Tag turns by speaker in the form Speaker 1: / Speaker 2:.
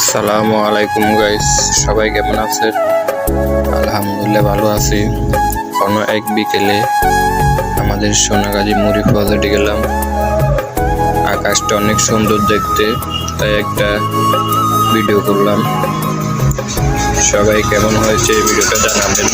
Speaker 1: আসসালামু আলাইকুম গাইস, সবাই কেমন আছেন? আলহামদুলিল্লাহ ভালো আছি। কোনো এক বিকেলে আমাদের সোনাগাজী মুড়ি বাজারে গেলাম। আকাশটা অনেক সুন্দর দেখতে, তাই একটা ভিডিও করলাম। সবাই কেমন হয়েছে এই ভিডিওটা জানাবেন।